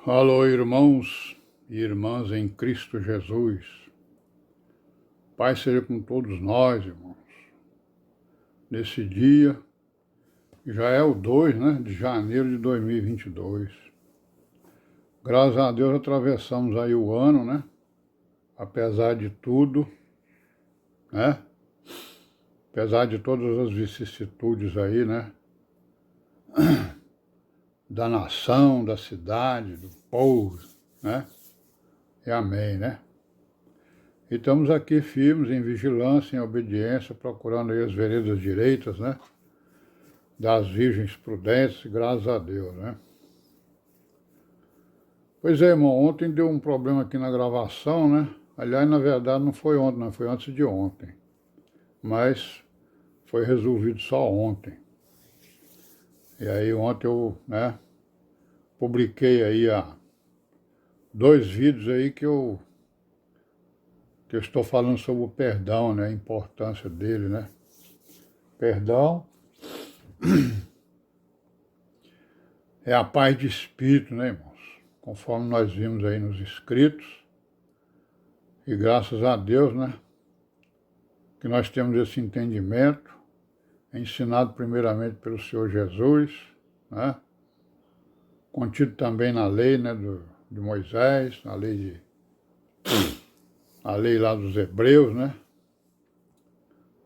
Alô, irmãos e irmãs em Cristo Jesus. Paz seja com todos nós, irmãos. Nesse dia, que já é o 2, de janeiro de 2022. Graças a Deus atravessamos aí o ano, apesar de tudo, né? Apesar de todas as vicissitudes aí, da nação, da cidade, do povo, E amém, E estamos aqui firmes em vigilância, em obediência, procurando aí as veredas direitas, das virgens prudentes, graças a Deus, Pois é, irmão, ontem deu um problema aqui na gravação, Aliás, na verdade, não foi ontem, não, foi antes de ontem. Mas foi resolvido só ontem. E aí ontem eu, publiquei aí 2 vídeos aí que eu estou falando sobre o perdão, a importância dele, Perdão é a paz de espírito, irmãos? Conforme nós vimos aí nos escritos. E graças a Deus, que nós temos esse entendimento, ensinado primeiramente pelo Senhor Jesus, contido também na lei, de Moisés, a lei lá dos Hebreus,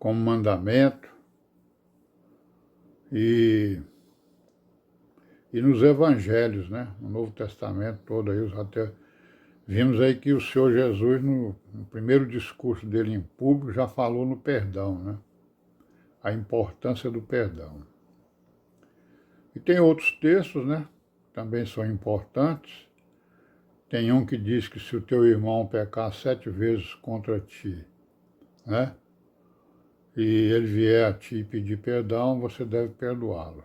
como mandamento, e nos evangelhos, no Novo Testamento todo aí, até vimos aí que o Senhor Jesus, no primeiro discurso dele em público, já falou no perdão, a importância do perdão. E tem outros textos, também são importantes. Tem um que diz que se o teu irmão pecar 7 vezes contra ti, e ele vier a ti pedir perdão, você deve perdoá-lo.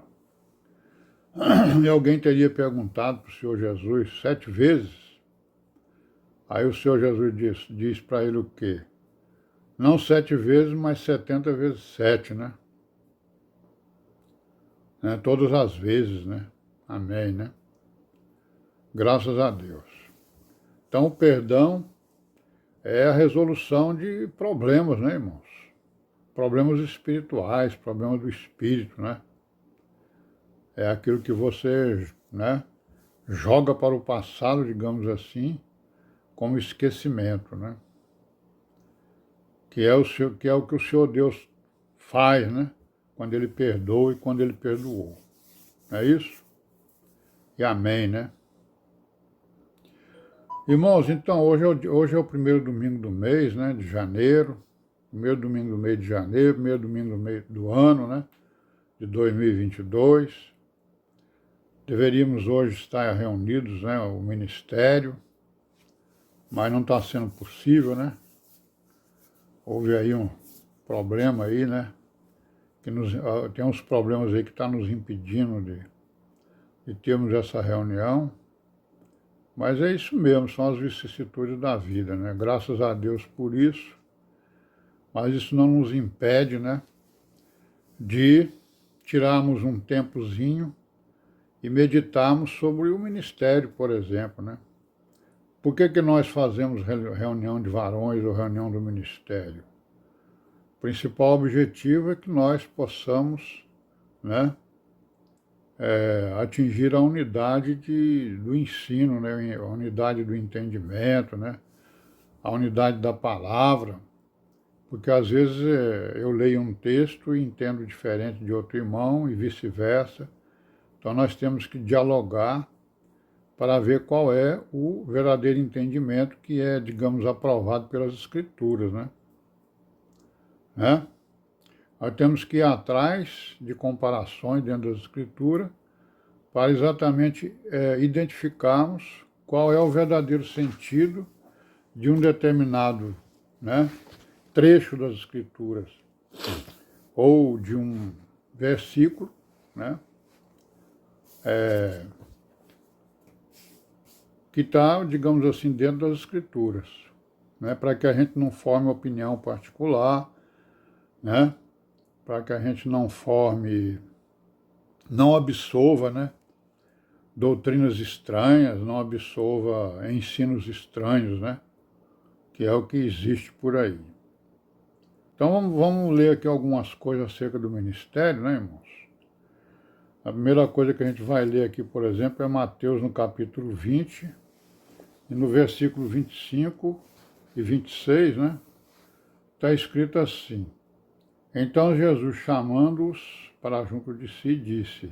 E alguém teria perguntado para o Senhor Jesus 7 vezes? Aí o Senhor Jesus diz para ele o quê? Não 7 vezes, mas 70 vezes 7, Todas as vezes, Amém, Graças a Deus. Então, o perdão é a resolução de problemas, irmãos? Problemas espirituais, problemas do espírito, É aquilo que você, joga para o passado, digamos assim, como esquecimento, Que é o que o Senhor Deus faz, Quando Ele perdoa e quando Ele perdoou. É isso? E amém, Irmãos, então, hoje é o primeiro domingo do mês, de janeiro, primeiro domingo do mês de janeiro, primeiro domingo do mês do ano, de 2022. Deveríamos hoje estar reunidos, o ministério, mas não está sendo possível, Houve aí um problema aí, que tem uns problemas aí que estão nos impedindo de termos essa reunião. Mas é isso mesmo, são as vicissitudes da vida, Graças a Deus por isso, mas isso não nos impede, de tirarmos um tempozinho e meditarmos sobre o ministério, por exemplo, Por que nós fazemos reunião de varões ou reunião do ministério? O principal objetivo é que nós possamos, atingir a unidade do ensino, a unidade do entendimento, a unidade da palavra, porque às vezes eu leio um texto e entendo diferente de outro irmão e vice-versa, então nós temos que dialogar para ver qual é o verdadeiro entendimento que é, digamos, aprovado pelas Escrituras, Nós temos que ir atrás de comparações dentro das Escrituras para exatamente identificarmos qual é o verdadeiro sentido de um determinado trecho das Escrituras ou de um versículo, que está, digamos assim, dentro das Escrituras, para que a gente não forme opinião particular, para que a gente não absorva, doutrinas estranhas, não absorva ensinos estranhos, né? Que é o que existe por aí. Então vamos ler aqui algumas coisas acerca do ministério, né, irmãos? A primeira coisa que a gente vai ler aqui, por exemplo, é Mateus no capítulo 20, e no versículo 25 e 26, né? Está escrito assim: Então Jesus, chamando-os para junto de si, disse: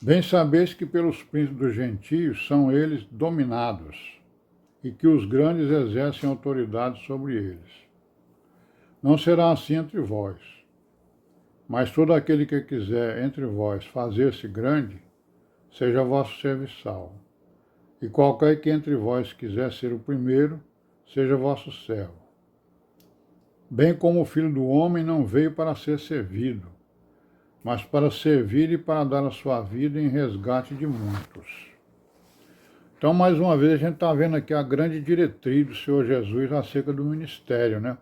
Bem sabeis que pelos príncipes dos gentios são eles dominados, e que os grandes exercem autoridade sobre eles. Não será assim entre vós, mas todo aquele que quiser entre vós fazer-se grande, seja vosso serviçal. E qualquer que entre vós quiser ser o primeiro, seja vosso servo. Bem como o Filho do Homem não veio para ser servido, mas para servir e para dar a sua vida em resgate de muitos. Então, mais uma vez, a gente está vendo aqui a grande diretriz do Senhor Jesus acerca do ministério, né?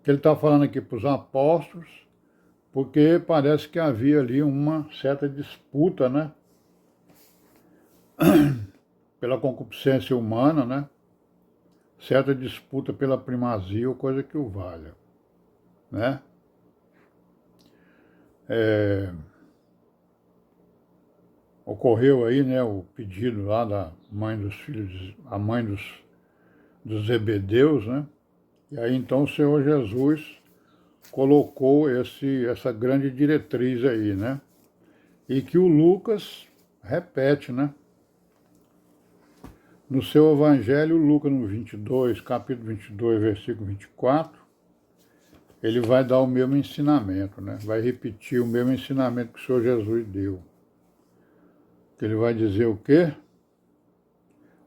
Que ele está falando aqui para os apóstolos, porque parece que havia ali uma certa disputa, né? Pela concupiscência humana, né? Certa disputa pela primazia ou coisa que o valha, né? Ocorreu aí, né, o pedido lá da mãe dos filhos, a mãe dos Zebedeus, né? E aí então o Senhor Jesus colocou essa grande diretriz aí, né? E que o Lucas repete, né? No seu evangelho, Lucas no 22, capítulo 22, versículo 24, ele vai dar o mesmo ensinamento, né? Vai repetir o mesmo ensinamento que o Senhor Jesus deu. Ele vai dizer o quê?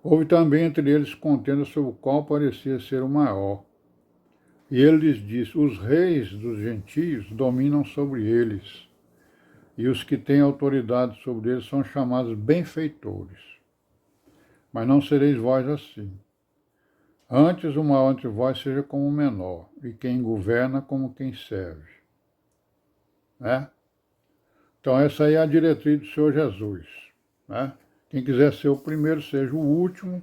Houve também entre eles contenda sobre o qual parecia ser o maior. E ele lhes disse: os reis dos gentios dominam sobre eles, e os que têm autoridade sobre eles são chamados benfeitores. Mas não sereis vós assim. Antes o maior entre vós seja como o menor, e quem governa como quem serve. Né? Então essa aí é a diretriz do Senhor Jesus. Né? Quem quiser ser o primeiro, seja o último.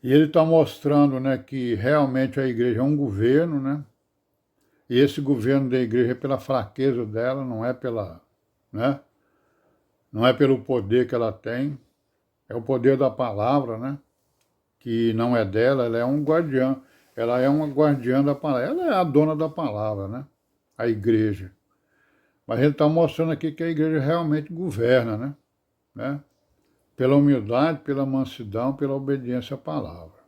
E ele está mostrando, né, que realmente a igreja é um governo, né? E esse governo da igreja é pela fraqueza dela, não é pela, né? Não é pelo poder que ela tem, é o poder da palavra, né? Que não é dela, ela é um guardião, ela é uma guardiã da palavra, ela é a dona da palavra, né? A igreja. Mas ele está mostrando aqui que a igreja realmente governa, né? Pela humildade, pela mansidão, pela obediência à palavra.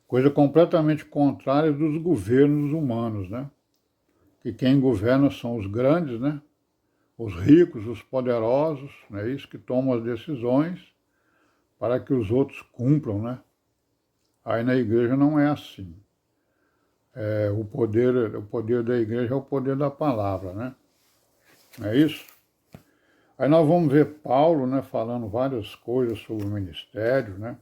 Coisa completamente contrária dos governos humanos, né? Que quem governa são os grandes, né? Os ricos, os poderosos, né? Isso que tomam as decisões para que os outros cumpram, né? Aí na igreja não é assim. O poder da igreja é o poder da palavra, né? Não é isso? Aí nós vamos ver Paulo, né, falando várias coisas sobre o ministério, né?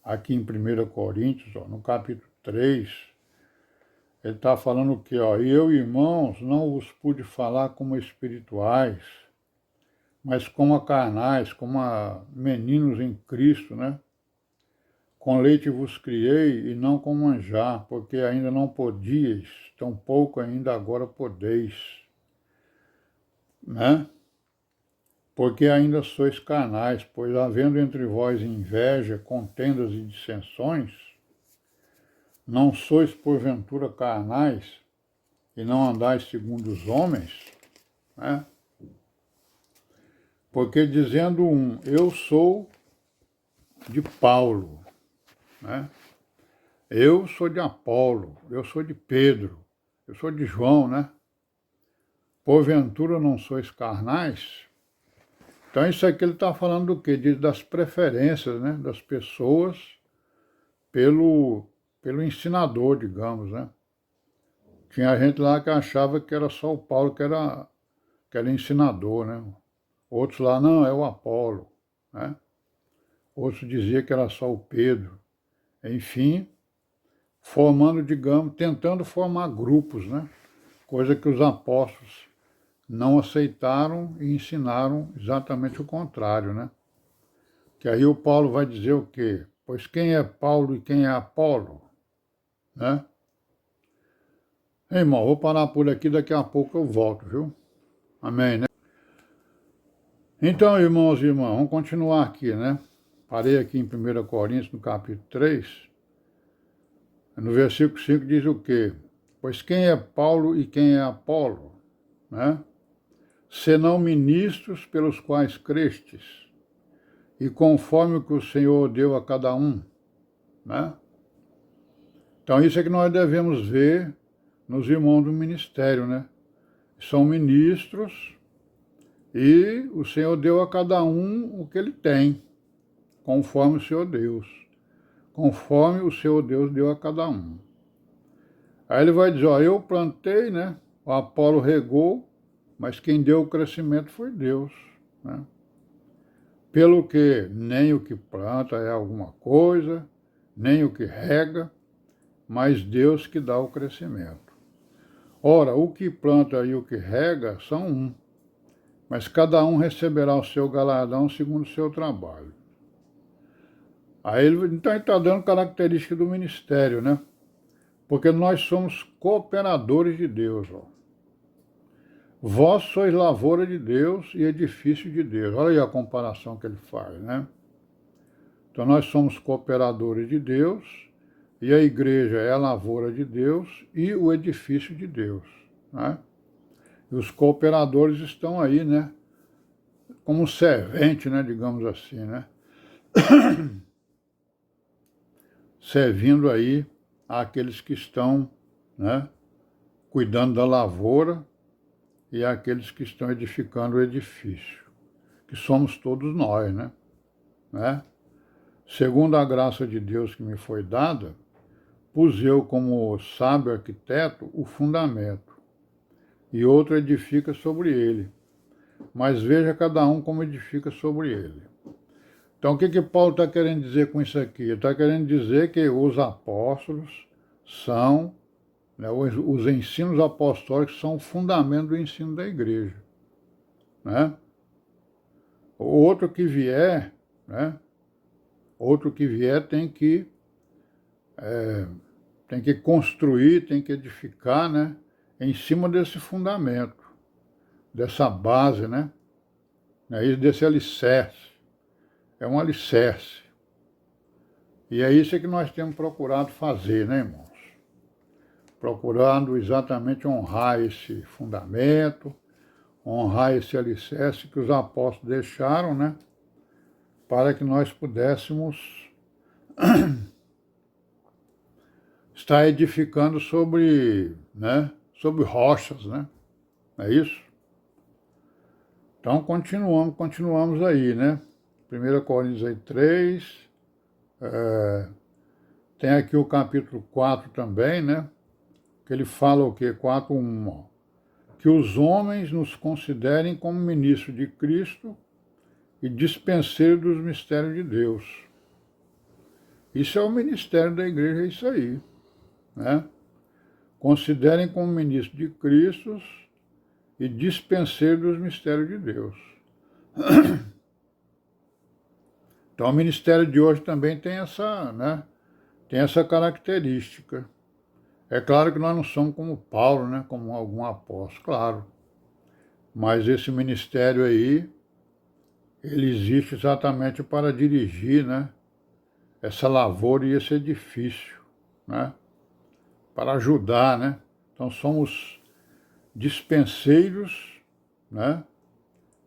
Aqui em 1 Coríntios, ó, no capítulo 3, ele está falando o quê? Ó, e eu, irmãos, não vos pude falar como espirituais, mas como a carnais, como a meninos em Cristo, né? Com leite vos criei e não com manjar, porque ainda não podíeis, tampouco ainda agora podeis, né? Porque ainda sois carnais, pois havendo entre vós inveja, contendas e dissensões, não sois porventura carnais e não andais segundo os homens, né? Porque dizendo um, eu sou de Paulo, né? Eu sou de Apolo, eu sou de Pedro, eu sou de João, né? Porventura não sois carnais? Então isso aqui ele está falando do quê? Das preferências, né? Das pessoas pelo ensinador, digamos, né? Tinha gente lá que achava que era só o Paulo que era ensinador, né? Outros lá, não, é o Apolo, né? Outros diziam que era só o Pedro. Enfim, formando, digamos, tentando formar grupos, né? Coisa que os apóstolos não aceitaram e ensinaram exatamente o contrário, né? Que aí o Paulo vai dizer o quê? Pois quem é Paulo e quem é Apolo, né? Irmão, vou parar por aqui, daqui a pouco eu volto, viu? Amém, né? Então, irmãos e irmãs, vamos continuar aqui, né? Parei aqui em 1 Coríntios, no capítulo 3, no versículo 5 diz o quê? Pois quem é Paulo e quem é Apolo, né? Senão ministros pelos quais crestes, e conforme o que o Senhor deu a cada um, né? Então isso é que nós devemos ver nos irmãos do ministério, né? São ministros e o Senhor deu a cada um o que ele tem, conforme o Senhor Deus. Conforme o Senhor Deus deu a cada um. Aí ele vai dizer, ó, eu plantei, né? O Apolo regou, mas quem deu o crescimento foi Deus, né? Pelo que nem o que planta é alguma coisa, nem o que rega, mas Deus que dá o crescimento. Ora, o que planta e o que rega são um, mas cada um receberá o seu galardão segundo o seu trabalho. Aí então ele está dando característica do ministério, né? Porque nós somos cooperadores de Deus, ó. Vós sois lavoura de Deus e edifício de Deus. Olha aí a comparação que ele faz, né? Então nós somos cooperadores de Deus e a igreja é a lavoura de Deus e o edifício de Deus, né? E os cooperadores estão aí, né? Como servente, né? Digamos assim, né? Servindo aí àqueles que estão, né? Cuidando da lavoura e àqueles que estão edificando o edifício, que somos todos nós, né? Segundo a graça de Deus que me foi dada, pus eu como sábio arquiteto o fundamento, e outro edifica sobre ele, mas veja cada um como edifica sobre ele. Então o que Paulo está querendo dizer com isso aqui? Ele está querendo dizer que os apóstolos são, né, os ensinos apostólicos são o fundamento do ensino da igreja, né? O outro que vier, né? Outro que vier tem que construir, tem que edificar, né? Em cima desse fundamento, dessa base, né? Desse alicerce. É um alicerce. E é isso que nós temos procurado fazer, né, irmãos? Procurando exatamente honrar esse fundamento, honrar esse alicerce que os apóstolos deixaram, né? Para que nós pudéssemos estar edificando sobre, né? Sobre rochas, né? É isso? Então continuamos aí, né? 1 Coríntios 3, tem aqui o capítulo 4 também, né? Que ele fala o quê? 4:1, ó. Que os homens nos considerem como ministros de Cristo e dispenseiros dos mistérios de Deus. Isso é o ministério da igreja, é isso aí, né? Considerem como ministros de Cristo e dispenseiros dos mistérios de Deus. Então o ministério de hoje também tem essa, né? Tem essa característica. É claro que nós não somos como Paulo, né? Como algum apóstolo, claro. Mas esse ministério aí, ele existe exatamente para dirigir, né? Essa lavoura e esse edifício, né? Para ajudar, né? Então somos dispenseiros, né?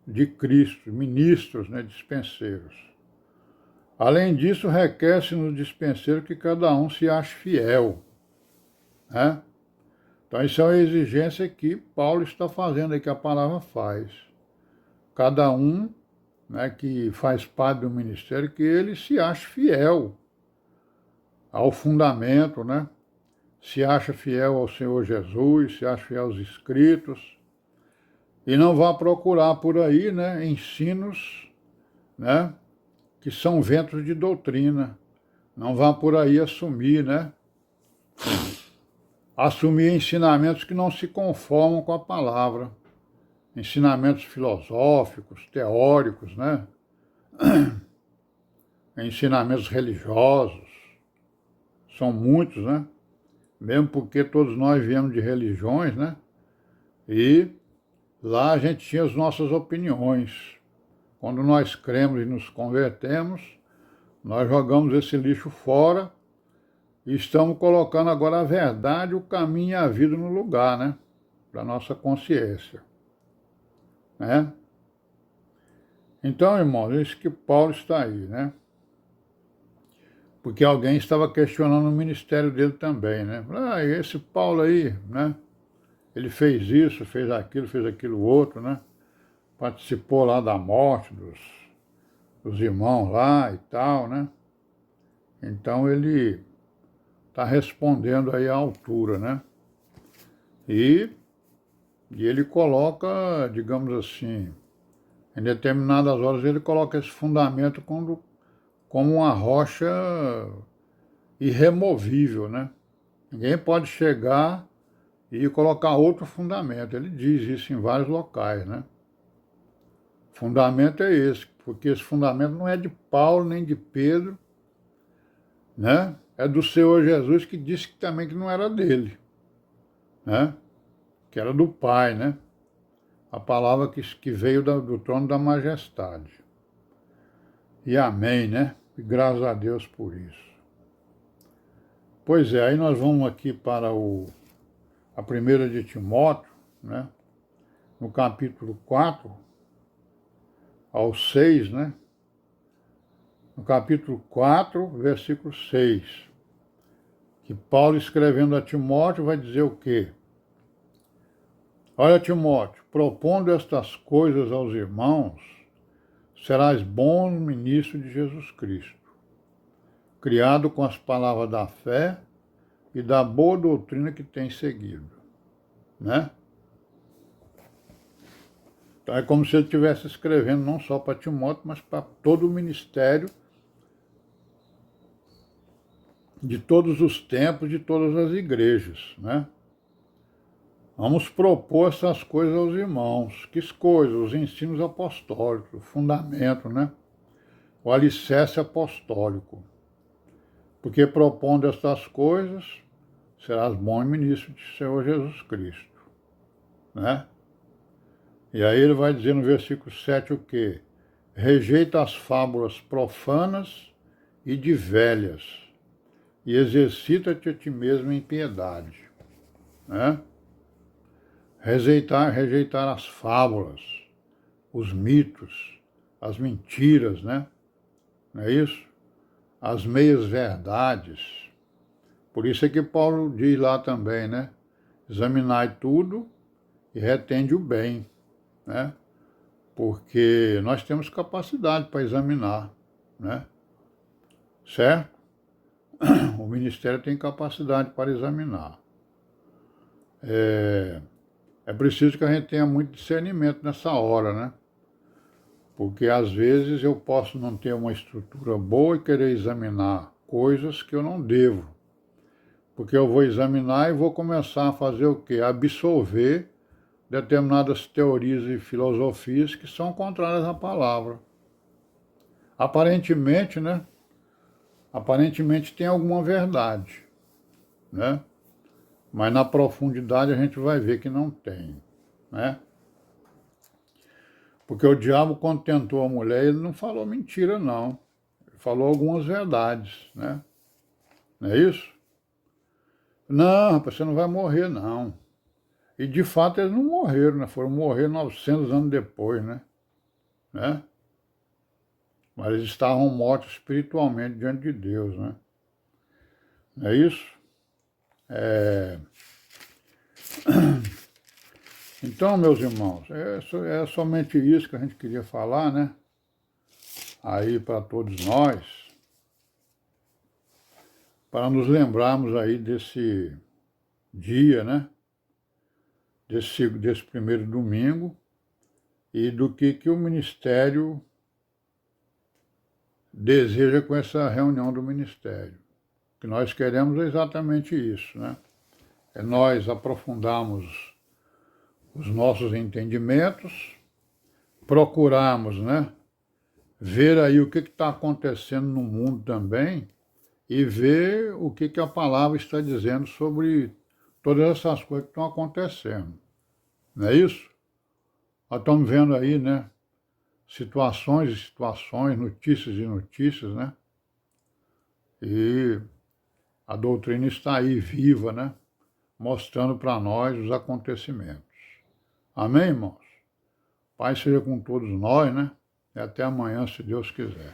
De Cristo, ministros, né? Dispenseiros. Além disso, requer-se no dispenseiro que cada um se ache fiel, né? Então isso é uma exigência que Paulo está fazendo aí, que a palavra faz. Cada um, né, que faz parte do ministério, que ele se ache fiel ao fundamento, né? Se acha fiel ao Senhor Jesus, se acha fiel aos escritos, e não vá procurar por aí, né, ensinos, né, que são ventos de doutrina. Não vá por aí assumir, né? Assumir ensinamentos que não se conformam com a palavra, ensinamentos filosóficos, teóricos, né? Ensinamentos religiosos, são muitos, né? Mesmo porque todos nós viemos de religiões, né? E lá a gente tinha as nossas opiniões. Quando nós cremos e nos convertemos, nós jogamos esse lixo fora e estamos colocando agora a verdade, o caminho e a vida no lugar, né? Para a nossa consciência, né? Então, irmãos, é isso que Paulo está aí, né? Porque alguém estava questionando o ministério dele também, né? Ah, e esse Paulo aí, né? Ele fez isso, fez aquilo outro, né? Participou lá da morte dos irmãos lá e tal, né? Então ele está respondendo aí à altura, né? E ele coloca, digamos assim, em determinadas horas ele coloca esse fundamento como uma rocha irremovível, né? Ninguém pode chegar e colocar outro fundamento. Ele diz isso em vários locais, né? O fundamento é esse, porque esse fundamento não é de Paulo nem de Pedro, né? É do Senhor Jesus, que disse que também que não era dele, né? Que era do Pai, né? A palavra que veio do trono da majestade. E amém, né? E graças a Deus por isso. Pois é, aí nós vamos aqui para a primeira de Timóteo, né? No capítulo 4 ao 6, né? No capítulo 4, versículo 6, que Paulo escrevendo a Timóteo vai dizer o quê? Olha, Timóteo, propondo estas coisas aos irmãos, serás bom ministro de Jesus Cristo, criado com as palavras da fé e da boa doutrina que tem seguido, né? Então é como se ele estivesse escrevendo não só para Timóteo, mas para todo o ministério de todos os tempos, de todas as igrejas, né? Vamos propor essas coisas aos irmãos. Que coisas? Os ensinos apostólicos, o fundamento, né? O alicerce apostólico. Porque propondo estas coisas, serás bom ministro de Senhor Jesus Cristo, né? E aí ele vai dizer no versículo 7 o quê? Rejeita as fábulas profanas e de velhas, e exercita-te a ti mesmo em piedade, né? Rejeitar as fábulas, os mitos, as mentiras, né? Não é isso? As meias-verdades. Por isso é que Paulo diz lá também, né? Examinai tudo e retende o bem, né? Porque nós temos capacidade para examinar, né? Certo? O ministério tem capacidade para examinar. É preciso que a gente tenha muito discernimento nessa hora, né? Porque às vezes eu posso não ter uma estrutura boa e querer examinar coisas que eu não devo. Porque eu vou examinar e vou começar a fazer o quê? Absorver determinadas teorias e filosofias que são contrárias à palavra. Aparentemente, né? Aparentemente tem alguma verdade, né? Mas na profundidade a gente vai ver que não tem, né? Porque o diabo, quando tentou a mulher, ele não falou mentira, não. Ele falou algumas verdades, né? Não é isso? Não, rapaz, você não vai morrer, não. E, de fato, eles não morreram, né? Foram morrer 900 anos depois, né? Mas eles estavam mortos espiritualmente diante de Deus, né? Não é isso? Então, meus irmãos, é somente isso que a gente queria falar, né? Aí para todos nós, para nos lembrarmos aí desse dia, né? Desse primeiro domingo e do que o ministério deseja com essa reunião do ministério. O que nós queremos é exatamente isso, né? É nós aprofundarmos os nossos entendimentos, procurarmos, né, ver aí o que está acontecendo no mundo também e ver o que a palavra está dizendo sobre todas essas coisas que estão acontecendo. Não é isso? Nós estamos vendo aí, né, situações e situações, notícias e notícias, né? E a doutrina está aí viva, né? Mostrando para nós os acontecimentos. Amém, irmãos? Pai seja com todos nós, né? E até amanhã, se Deus quiser.